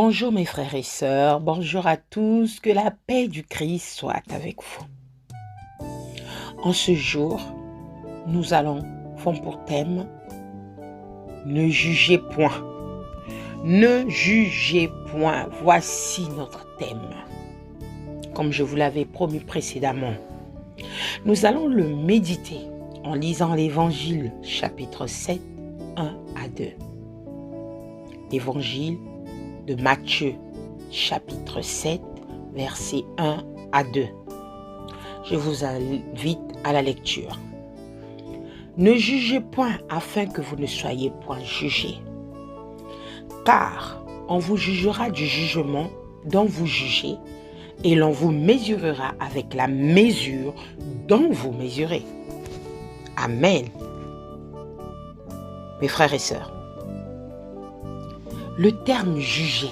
Bonjour mes frères et sœurs, bonjour à tous, que la paix du Christ soit avec vous. En ce jour, nous allons prendre pour thème « Ne jugez point ». Ne jugez point, voici notre thème. Comme je vous l'avais promis précédemment, nous allons le méditer en lisant l'Évangile chapitre 7, 1 à 2. Évangile de Matthieu, chapitre 7, versets 1 à 2. Je vous invite à la lecture. Ne jugez point afin que vous ne soyez point jugés. Car on vous jugera du jugement dont vous jugez, et l'on vous mesurera avec la mesure dont vous mesurez. Amen. Mes frères et sœurs, le terme juger,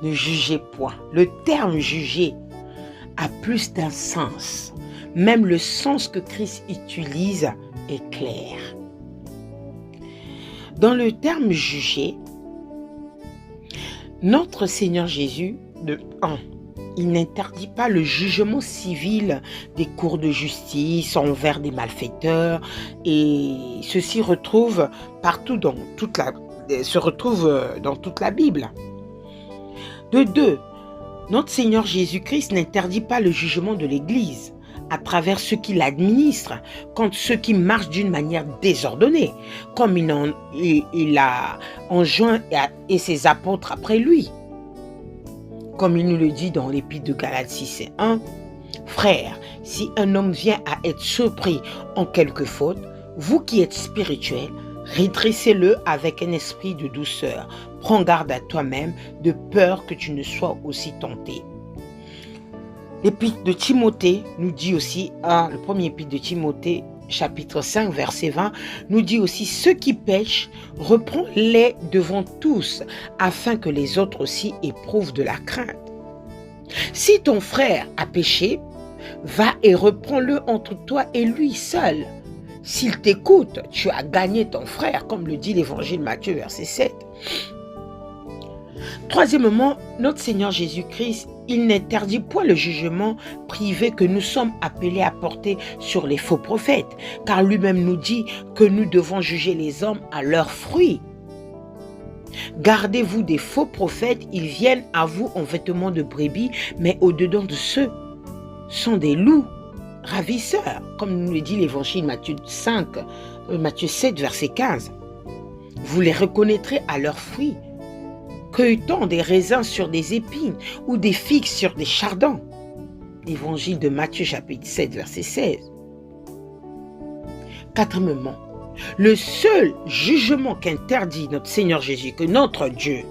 ne jugez point, le terme juger a plus d'un sens. Même le sens que Christ utilise est clair. Dans le terme juger, notre Seigneur Jésus, il n'interdit pas le jugement civil des cours de justice envers des malfaiteurs, et ceci se retrouve dans toute la Bible. De deux, notre Seigneur Jésus-Christ n'interdit pas le jugement de l'Église à travers ceux qui l'administrent contre ceux qui marchent d'une manière désordonnée, comme il a enjoint et ses apôtres après lui. Comme il nous le dit dans l'Épître de Galates 6 et 1, « Frères, si un homme vient à être surpris en quelque faute, vous qui êtes spirituels, redressez-le avec un esprit de douceur. Prends garde à toi-même, de peur que tu ne sois aussi tenté. » L'Épître de Timothée nous dit aussi, le premier Épître de Timothée, chapitre 5, verset 20, nous dit aussi « Ceux qui pêchent, reprends-les devant tous, afin que les autres aussi éprouvent de la crainte. Si ton frère a péché, va et reprends-le entre toi et lui seul. S'il t'écoute, tu as gagné ton frère, comme le dit l'Évangile Matthieu, verset 7. » Troisièmement, notre Seigneur Jésus-Christ, il n'interdit point le jugement privé que nous sommes appelés à porter sur les faux prophètes, car lui-même nous dit que nous devons juger les hommes à leurs fruits. Gardez-vous des faux prophètes, ils viennent à vous en vêtements de brebis, mais au-dedans de ceux sont des loups ravisseurs, comme nous le dit l'Évangile Matthieu 7, verset 15. Vous les reconnaîtrez à leurs fruits. Cueille-t-on des raisins sur des épines ou des figues sur des chardons? L'Évangile de Matthieu chapitre 7, verset 16. Quatrièmement, le seul jugement qu'interdit notre Seigneur Jésus, que notre Dieu,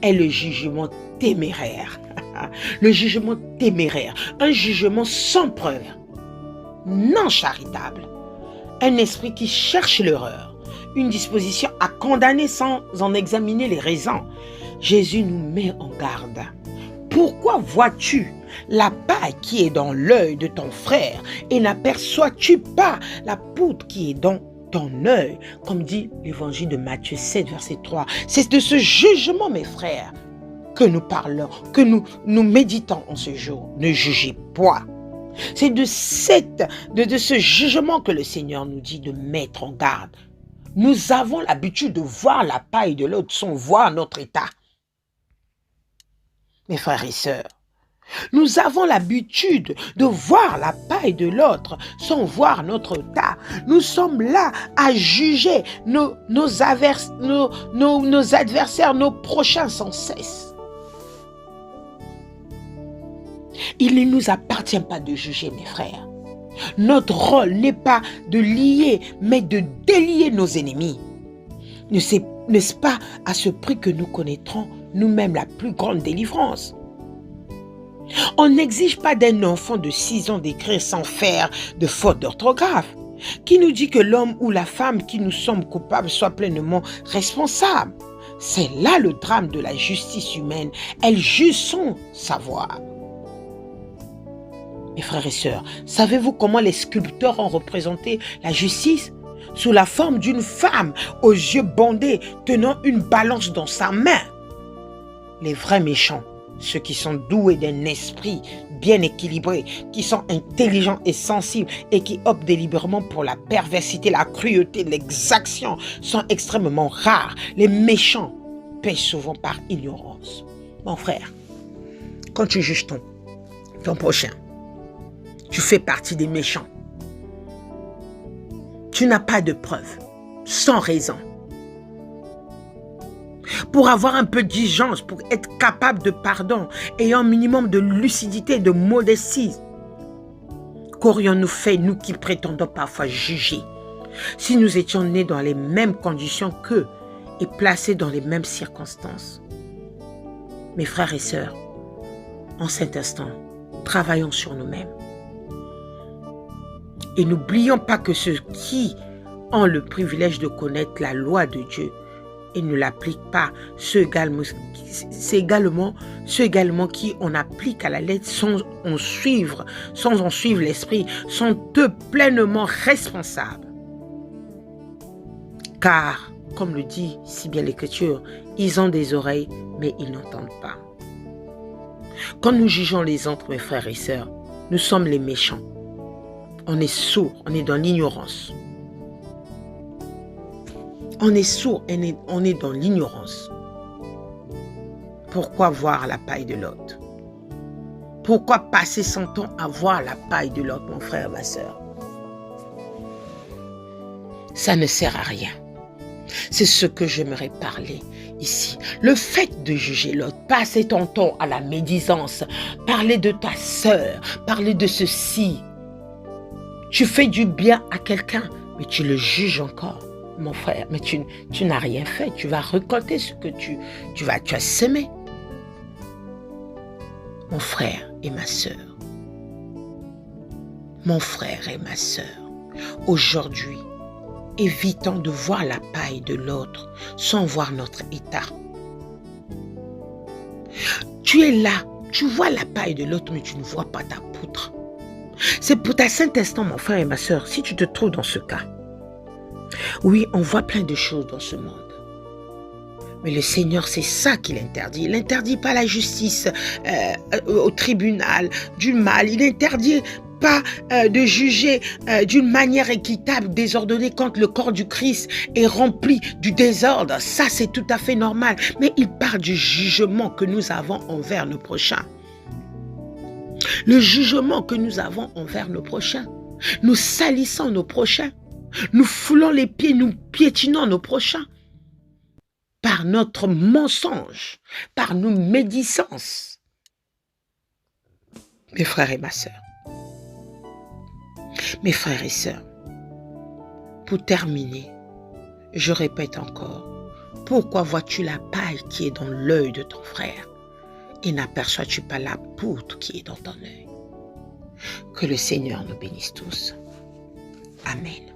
est le jugement téméraire. Le jugement téméraire, un jugement sans preuve, non charitable, un esprit qui cherche l'erreur, une disposition à condamner sans en examiner les raisons. Jésus nous met en garde. Pourquoi vois-tu la paille qui est dans l'œil de ton frère et n'aperçois-tu pas la poudre qui est dans ton œil, comme dit l'Évangile de Matthieu 7, verset 3. C'est de ce jugement, mes frères, que nous parlons, que nous méditons en ce jour. Ne jugez point. C'est de ce jugement que le Seigneur nous dit de mettre en garde. Nous avons l'habitude de voir la paille de l'autre sans voir notre état. Mes frères et sœurs, nous avons l'habitude de voir la paille de l'autre sans voir notre état. Nous sommes là à juger nos adversaires, nos prochains sans cesse. Il ne nous appartient pas de juger, mes frères. Notre rôle n'est pas de lier, mais de délier nos ennemis. N'est-ce pas à ce prix que nous connaîtrons nous-mêmes la plus grande délivrance? On n'exige pas d'un enfant de 6 ans d'écrire sans faire de faute d'orthographe. Qui nous dit que l'homme ou la femme qui nous sommes coupables soit pleinement responsable? C'est là le drame de la justice humaine. Elle juge sans savoir. Mes frères et sœurs, savez-vous comment les sculpteurs ont représenté la justice? Sous la forme d'une femme aux yeux bandés tenant une balance dans sa main. Les vrais méchants, ceux qui sont doués d'un esprit bien équilibré, qui sont intelligents et sensibles et qui optent délibérément pour la perversité, la cruauté, l'exaction, sont extrêmement rares. Les méchants paient souvent par ignorance. Mon frère, quand tu juges ton prochain, tu fais partie des méchants. Tu n'as pas de preuves, sans raison. Pour avoir un peu d'urgence, pour être capable de pardon, ayant un minimum de lucidité, de modestie, qu'aurions-nous fait, nous qui prétendons parfois juger, si nous étions nés dans les mêmes conditions qu'eux et placés dans les mêmes circonstances? Mes frères et sœurs, en cet instant, travaillons sur nous-mêmes. Et n'oublions pas que ceux qui ont le privilège de connaître la loi de Dieu et ne l'appliquent pas, ceux également qui on applique à la lettre sans en suivre l'esprit, sont eux pleinement responsables. Car, comme le dit si bien l'Écriture, ils ont des oreilles, mais ils n'entendent pas. Quand nous jugeons les autres, mes frères et sœurs, nous sommes les méchants. On est sourds, on est dans l'ignorance. On est sourd et on est dans l'ignorance. Pourquoi voir la paille de l'autre? Pourquoi passer son temps à voir la paille de l'autre, mon frère, ma sœur? Ça ne sert à rien. C'est ce que j'aimerais parler ici. Le fait de juger l'autre, passer ton temps à la médisance, parler de ta sœur, parler de ceci. Tu fais du bien à quelqu'un, mais tu le juges encore. Mon frère, mais tu n'as rien fait. Tu vas récolter ce que tu as semé. Mon frère et ma sœur. Mon frère et ma sœur. Aujourd'hui, évitons de voir la paille de l'autre sans voir notre état. Tu es là, tu vois la paille de l'autre, mais tu ne vois pas ta poutre. C'est pour ta saint instant, mon frère et ma sœur, si tu te trouves dans ce cas. Oui, on voit plein de choses dans ce monde. Mais le Seigneur, c'est ça qu'il interdit. Il n'interdit pas la justice au tribunal du mal. Il n'interdit pas de juger d'une manière équitable, désordonnée, quand le corps du Christ est rempli du désordre. Ça, c'est tout à fait normal. Mais il parle du jugement que nous avons envers nos prochains. Le jugement que nous avons envers nos prochains. Nous salissons nos prochains. Nous foulons les pieds, nous piétinons nos prochains. Par notre mensonge, par nos médisances. Mes frères et ma sœur. Mes frères et sœurs. Pour terminer, je répète encore. Pourquoi vois-tu la paille qui est dans l'œil de ton frère et n'aperçois-tu pas la poutre qui est dans ton œil? Que le Seigneur nous bénisse tous. Amen.